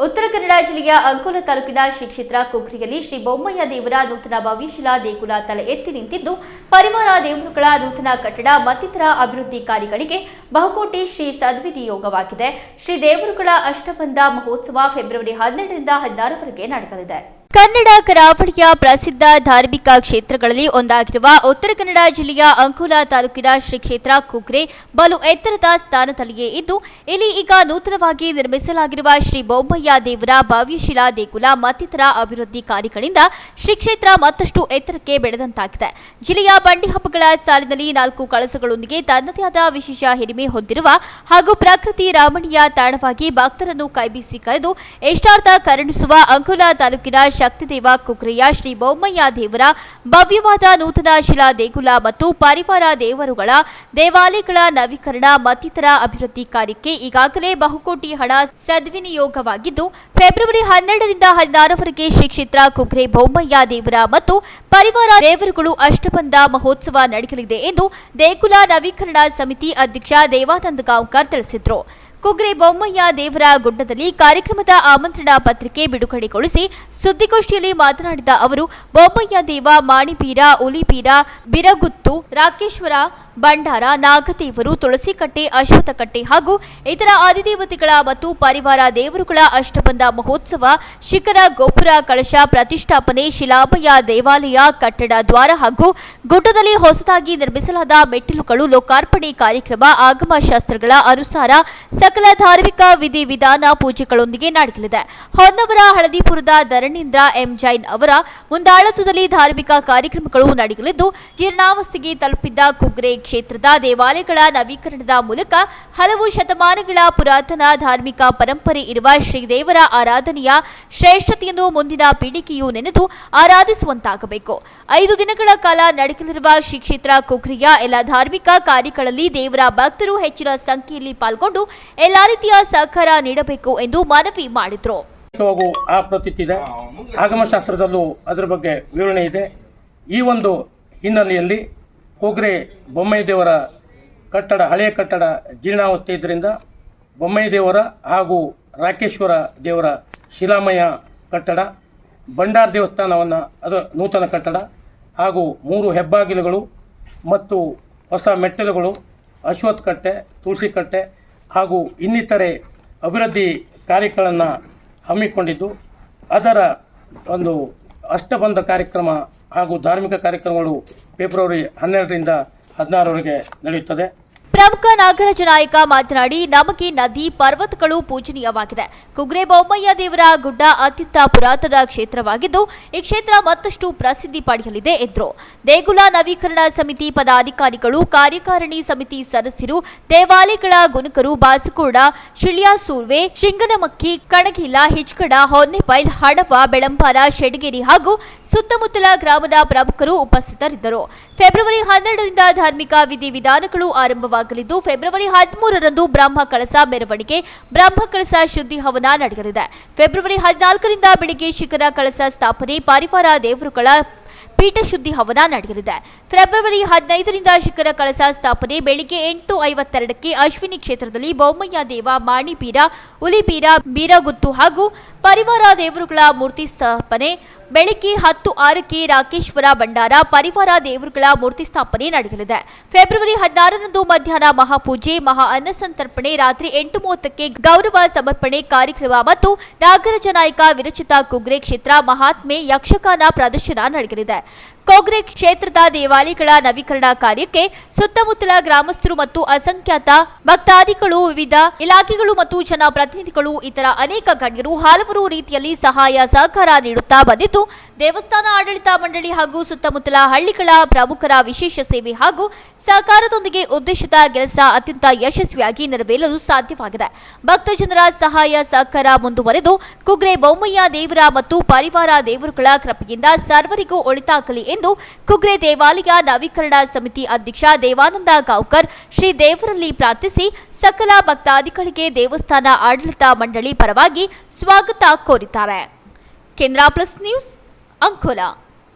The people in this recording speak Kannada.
ಉತ್ತರ ಕನ್ನಡ ಜಿಲ್ಲೆಯ ಅಂಕೋಲಾ ತಾಲೂಕಿನ ಶ್ರೀ ಕ್ಷೇತ್ರ ಕುಕ್ರಿಯಲ್ಲಿ ಶ್ರೀ ಬೊಮ್ಮಯ್ಯ ದೇವರ ನೂತನ ಭವ್ಯಶಿಲಾ ದೇಗುಲ ತಲೆ ಎತ್ತಿ ನಿಂತಿದ್ದು, ಪರಿವಾರ ದೇವರುಗಳ ನೂತನ ಕಟ್ಟಡ ಮತ್ತಿತರ ಅಭಿವೃದ್ಧಿ ಕಾರ್ಯಗಳಿಗೆ ಬಹುಕೋಟಿ ಶ್ರೀ ಸದ್ವಿನಿಯೋಗವಾಗಿದೆ. ಶ್ರೀ ದೇವರುಗಳ ಅಷ್ಟಬಂಧ ಮಹೋತ್ಸವ ಫೆಬ್ರವರಿ 12ರಿಂದ 16ರವರೆಗೆ ನಡೆಯಲಿದೆ. ಕನ್ನಡ ಕರಾವಳಿಯ ಪ್ರಸಿದ್ಧ ಧಾರ್ಮಿಕ ಕ್ಷೇತ್ರಗಳಲ್ಲಿ ಒಂದಾಗಿರುವ ಉತ್ತರ ಕನ್ನಡ ಜಿಲ್ಲೆಯ ಅಂಕೋಲಾ ತಾಲೂಕಿನ ಶ್ರೀ ಕ್ಷೇತ್ರ ಕುಕ್ರೆ ಬಲು ಎತ್ತರದ ಸ್ಥಾನದಲ್ಲಿಯೇ ಇದ್ದು, ಇಲ್ಲಿ ಈಗ ನೂತನವಾಗಿ ನಿರ್ಮಿಸಲಾಗಿರುವ ಶ್ರೀ ಬೊಮ್ಮಯ್ಯ ದೇವರ ಭವ್ಯಶಿಲಾ ದೇಗುಲ ಮತ್ತಿತರ ಅಭಿವೃದ್ಧಿ ಕಾರ್ಯಗಳಿಂದ ಶ್ರೀ ಕ್ಷೇತ್ರ ಮತ್ತಷ್ಟು ಎತ್ತರಕ್ಕೆ ಬೆಳೆದಂತಾಗಿದೆ. ಜಿಲ್ಲೆಯ ಬಂಡಿ ಹಬ್ಬಗಳ ಸಾಲಿನಲ್ಲಿ 4 ಕಳಸಗಳೊಂದಿಗೆ ತನ್ನದೇ ಆದ ವಿಶೇಷ ಹಿರಿಮೆ ಹೊಂದಿರುವ ಹಾಗೂ ಪ್ರಕೃತಿ ರಮಣೀಯ ತಾಣವಾಗಿ ಭಕ್ತರನ್ನು ಕೈಬೀಸಿ ಕರೆದು ಇಷ್ಟಾರ್ಥ ಕರುಣಿಸುವ ಅಂಕೋಲಾ ತಾಲೂಕಿನ ಶಕ್ತಿದೇವ ಕುಕ್ರೆಯ ಶ್ರೀ ಬೊಮ್ಮಯ್ಯ ದೇವರ ಭವ್ಯವಾದ ನೂತನ ಶಿಲಾ ದೇಗುಲ ಮತ್ತು ಪರಿವಾರ ದೇವರುಗಳ ದೇವಾಲಯಗಳ ನವೀಕರಣ ಮತ್ತಿತರ ಅಭಿವೃದ್ಧಿ ಕಾರ್ಯಕ್ಕೆ ಈಗಾಗಲೇ ಬಹುಕೋಟಿ ಹಣ ಸದ್ವಿನಿಯೋಗವಾಗಿದ್ದು, ಫೆಬ್ರವರಿ 12ರಿಂದ 16ರವರೆಗೆ ಶ್ರೀ ಕ್ಷೇತ್ರ ಕುಕ್ರೆ ಬೊಮ್ಮಯ್ಯ ದೇವರ ಮತ್ತು ಪರಿವಾರ ದೇವರುಗಳು ಅಷ್ಟಬಂಧ ಮಹೋತ್ಸವ ನಡೆಯಲಿದೆ ಎಂದು ದೇಗುಲ ನವೀಕರಣ ಸಮಿತಿ ಅಧ್ಯಕ್ಷ ದೇವಾನಂದ ಗಾಂವ್ಕರ್ ತಿಳಿಸಿದರು. ಕುಕ್ರೆ ಬೊಮ್ಮಯ್ಯ ದೇವರ ಗುಡ್ಡದಲ್ಲಿ ಕಾರ್ಯಕ್ರಮದ ಆಮಂತ್ರಣ ಪತ್ರಿಕೆ ಬಿಡುಗಡೆಗೊಳಿಸಿ ಸುದ್ದಿಗೋಷ್ಠಿಯಲ್ಲಿ ಮಾತನಾಡಿದ ಅವರು, ಬೊಮ್ಮಯ್ಯ ದೇವ, ಮಾಣಿಬೀರ, ಉಲಿಬೀರ, ಬಿರಗುತ್ತು, ರಾಕೇಶ್ವರ, ಬಂಡಾರ, ನಾಗದೇವರು, ತುಳಸಿಕಟ್ಟೆ, ಅಶ್ವತ್ಥಕಟ್ಟೆ ಹಾಗೂ ಇತರ ಆದಿದೇವತೆಗಳ ಮತ್ತು ಪರಿವಾರ ದೇವರುಗಳ ಅಷ್ಟಬಂಧ ಮಹೋತ್ಸವ, ಶಿಖರ, ಗೋಪುರ, ಕಳಶ ಪ್ರತಿಷ್ಠಾಪನೆ, ಶಿಲಾಭಯ, ದೇವಾಲಯ ಕಟ್ಟಡ ದ್ವಾರ ಹಾಗೂ ಗುಡ್ಡದಲ್ಲಿ ಹೊಸದಾಗಿ ನಿರ್ಮಿಸಲಾದ ಮೆಟ್ಟಿಲುಗಳು ಲೋಕಾರ್ಪಣೆ ಕಾರ್ಯಕ್ರಮ ಆಗಮಶಾಸ್ತ್ರಗಳ ಅನುಸಾರ ಸಕಲ ಧಾರ್ಮಿಕ ವಿಧಿವಿಧಾನ ಪೂಜೆಗಳೊಂದಿಗೆ ನಡೆಯಲಿದೆ. ಹೊನ್ನವರ ಹಳದಿಪುರದ ಧರಣೀಂದ್ರ ಎಂ ಜೈನ್ ಅವರ ಮುಂದಾಳತ್ವದಲ್ಲಿ ಧಾರ್ಮಿಕ ಕಾರ್ಯಕ್ರಮಗಳು ನಡೆಯಲಿದ್ದು, ಜೀರ್ಣಾವಸ್ಥೆಗೆ ತಲುಪಿದ್ದ ಕುಕ್ರೆ ಕ್ಷೇತ್ರದ ದೇವಾಲಯಗಳ ನವೀಕರಣದ ಮೂಲಕ ಹಲವು ಶತಮಾನಗಳ ಪುರಾತನ ಧಾರ್ಮಿಕ ಪರಂಪರೆ ಇರುವ ಶ್ರೀದೇವರ ಆರಾಧನೆಯ ಶ್ರೇಷ್ಠತೆಯನ್ನು ಮುಂದಿನ ಪೀಳಿಗೆಯು ನೆನೆದು ಆರಾಧಿಸುವಂತಾಗಬೇಕು. 5 ದಿನಗಳ ಕಾಲ ನಡೆಯಲಿರುವ ಶ್ರೀ ಕ್ಷೇತ್ರ ಕುಕ್ರೆಯ ಎಲ್ಲ ಧಾರ್ಮಿಕ ಕಾರ್ಯಗಳಲ್ಲಿ ದೇವರ ಭಕ್ತರು ಹೆಚ್ಚಿನ ಸಂಖ್ಯೆಯಲ್ಲಿ ಪಾಲ್ಗೊಂಡು ಎಲ್ಲಾ ರೀತಿಯ ಸಹಕಾರ ನೀಡಬೇಕು ಎಂದು ಮನವಿ ಮಾಡಿದರು. ಆಗಮಶಾಸ್ತ್ರದಲ್ಲೂ ಅದರ ಬಗ್ಗೆ ವಿವರಣೆ ಇದೆ. ಈ ಒಂದು ಹಿನ್ನೆಲೆಯಲ್ಲಿ ಕುಕ್ರೆ ಬೊಮ್ಮಯ್ಯ ದೇವರ ಕಟ್ಟಡ, ಹಳೆಯ ಕಟ್ಟಡ ಜೀರ್ಣಾವಸ್ಥೆ ಇದರಿಂದ ಬೊಮ್ಮಯ್ಯ ದೇವರ ಹಾಗೂ ರಾಕೇಶ್ವರ ದೇವರ ಶಿಲಾಮಯ ಕಟ್ಟಡ, ಬಂಡಾರ ದೇವಸ್ಥಾನವನ್ನು ಅದರ ನೂತನ ಕಟ್ಟಡ ಹಾಗೂ 3 ಹೆಬ್ಬಾಗಿಲುಗಳು ಮತ್ತು ಹೊಸ ಮೆಟ್ಟಿಲುಗಳು, ಅಶ್ವತ್ಥಕಟ್ಟೆ, ತುಳಸಿಕಟ್ಟೆ ಹಾಗೂ ಇನ್ನಿತರೆ ಅಭಿವೃದ್ಧಿ ಕಾರ್ಯಗಳನ್ನು ಹಮ್ಮಿಕೊಂಡಿದ್ದು, ಅದರ ಒಂದು ಅಷ್ಟಬಂಧ ಕಾರ್ಯಕ್ರಮ ಹಾಗೂ ಧಾರ್ಮಿಕ ಕಾರ್ಯಕ್ರಮಗಳು ಫೆಬ್ರವರಿ 12ರಿಂದ 16ರವರೆಗೆ ನಡೆಯುತ್ತದೆ. ಪ್ರಮುಖ ನಾಗರಾಜ ನಾಯಕ ಮಾತನಾಡಿ, ನಮಗೆ ನದಿ ಪರ್ವತಗಳು ಪೂಜನೀಯವಾಗಿದೆ. ಕುಕ್ರೆ ಬೊಮ್ಮಯ್ಯ ದೇವರ ಗುಡ್ಡ ಅತ್ಯಂತ ಪುರಾತನ ಕ್ಷೇತ್ರವಾಗಿದ್ದು, ಈ ಕ್ಷೇತ್ರ ಮತ್ತಷ್ಟು ಪ್ರಸಿದ್ಧಿ ಪಡೆಯಲಿದೆ ಎಂದರು. ದೇಗುಲ ನವೀಕರಣ ಸಮಿತಿ ಪದಾಧಿಕಾರಿಗಳು, ಕಾರ್ಯಕಾರಿಣಿ ಸಮಿತಿ ಸದಸ್ಯರು, ದೇವಾಲಯಗಳ ಗುಣಕರು, ಬಾಸಕೋಡ, ಶಿಳ್ಯಾಸೂರ್ವೆ, ಶಿಂಗನಮಕ್ಕಿ, ಕಣಗಿಲ, ಹಿಚ್ಕಡ, ಹೊನ್ನೆಪೈಲ್, ಹಡವ, ಬೆಳಂಪಾರ, ಶೆಡಗೇರಿ ಹಾಗೂ ಸುತ್ತಮುತ್ತಲ ಗ್ರಾಮದ ಪ್ರಮುಖರು ಉಪಸ್ಥಿತರಿದ್ದರು. ಫೆಬ್ರವರಿ 12ರಿಂದ ಧಾರ್ಮಿಕ ವಿಧಿವಿಧಾನಗಳು ಆರಂಭವಾಗಲಿದ್ದು, ಫೆಬ್ರವರಿ 13ರಂದು ಬ್ರಹ್ಮ ಕಳಸ ಮೆರವಣಿಗೆ, ಬ್ರಹ್ಮ ಕಳಸ ಶುದ್ಧಿ ಹವನ ನಡೆಯಲಿದೆ. ಫೆಬ್ರವರಿ 14ರಿಂದ ಬೆಳಿಗ್ಗೆ ಶಿಖರ ಕಳಸ ಸ್ಥಾಪನೆ, ಪರಿವಾರ ದೇವರುಗಳ ಪೀಠ ಶುದ್ಧಿ ಹವನ ನಡೆಯಲಿದೆ. ಫೆಬ್ರವರಿ 15ರಿಂದ ಶಿಖರ ಕಳಸ ಸ್ಥಾಪನೆ, ಬೆಳಿಗ್ಗೆ 8:52ಕ್ಕೆ ಅಶ್ವಿನಿ ಕ್ಷೇತ್ರದಲ್ಲಿ ಬೊಮ್ಮಯ್ಯ ದೇವ, ಮಾಣಿಬೀರ, ಉಲಿಬೀರ, ಬೀರಗುತ್ತು ಹಾಗೂ ಪರಿವಾರ ದೇವರುಗಳ ಮೂರ್ತಿ ಸ್ಥಾಪನೆ, ಬೆಳಿಗ್ಗೆ 10:06ಕ್ಕೆ ರಾಕೇಶ್ವರ, ಬಂಡಾರ, ಪರಿವಾರ ದೇವರುಗಳ ಮೂರ್ತಿ ಸ್ಥಾಪನೆ ನಡೆಯಲಿದೆ. ಫೆಬ್ರವರಿ 16ರಂದು ಮಧ್ಯಾಹ್ನ ಮಹಾಪೂಜೆ, ಮಹಾ ಅನ್ನಸಂತರ್ಪಣೆ, ರಾತ್ರಿ 8:30ಕ್ಕೆ ಗೌರವ ಸಮರ್ಪಣೆ ಕಾರ್ಯಕ್ರಮ ಮತ್ತು ನಾಗರಾಜ ನಾಯಕ ವಿರಚಿತ ಕುಕ್ರೆ ಕ್ಷೇತ್ರ ಮಹಾತ್ಮೆ ಯಕ್ಷಗಾನ ಪ್ರದರ್ಶನ ನಡೆಯಲಿದೆ. ಕುಕ್ರೆ ಕ್ಷೇತ್ರದ ದೇವಾಲಯಗಳ ನವೀಕರಣ ಕಾರ್ಯಕ್ಕೆ ಸುತ್ತಮುತ್ತಲ ಗ್ರಾಮಸ್ಥರು ಮತ್ತು ಅಸಂಖ್ಯಾತ ಭಕ್ತಾದಿಗಳು, ವಿವಿಧ ಇಲಾಖೆಗಳು ಮತ್ತು ಜನಪ್ರತಿನಿಧಿಗಳು, ಇತರ ಅನೇಕ ಗಣ್ಯರು ಹಲವಾರು ರೀತಿಯಲ್ಲಿ ಸಹಾಯ ಸಹಕಾರ ನೀಡುತ್ತಾ ಬಂದಿದ್ದು, ದೇವಸ್ಥಾನ ಆಡಳಿತ ಮಂಡಳಿ ಹಾಗೂ ಸುತ್ತಮುತ್ತಲ ಹಳ್ಳಿಗಳ ಪ್ರಮುಖರ ವಿಶೇಷ ಸೇವೆ ಹಾಗೂ ಸಹಕಾರದೊಂದಿಗೆ ಉದ್ದೇಶಿತ ಕೆಲಸ ಅತ್ಯಂತ ಯಶಸ್ವಿಯಾಗಿ ನೆರವೇರಲು ಸಾಧ್ಯವಾಗಿದೆ. ಭಕ್ತ ಜನರ ಸಹಾಯ ಸಹಕಾರ ಮುಂದುವರೆದು ಕುಕ್ರೆ ಬೊಮ್ಮಯ್ಯ ದೇವರ ಮತ್ತು ಪರಿವಾರ ದೇವರುಗಳ ಕೃಪೆಯಿಂದ ಸರ್ವರಿಗೂ ಒಳಿತಾಗಲಿ ಎಂದು ಕುಕ್ರೆ ದೇವಾಲಯ ನವೀಕರಣ ಸಮಿತಿ ಅಧ್ಯಕ್ಷ ದೇವಾನಂದ ಗಾಂವ್ಕರ್ ಶ್ರೀ ದೇವರಲ್ಲಿ ಪ್ರಾರ್ಥಿಸಿ ಸಕಲ ಭಕ್ತಾದಿಗಳಿಗೆ ದೇವಸ್ಥಾನ ಆಡಳಿತ ಮಂಡಳಿ ಪರವಾಗಿ ಸ್ವಾಗತ ಕೋರಿದ್ದಾರೆ. ಕೇಂದ್ರ ಪ್ಲಸ್ ನ್ಯೂಸ್, ಅಂಕೋಲಾ.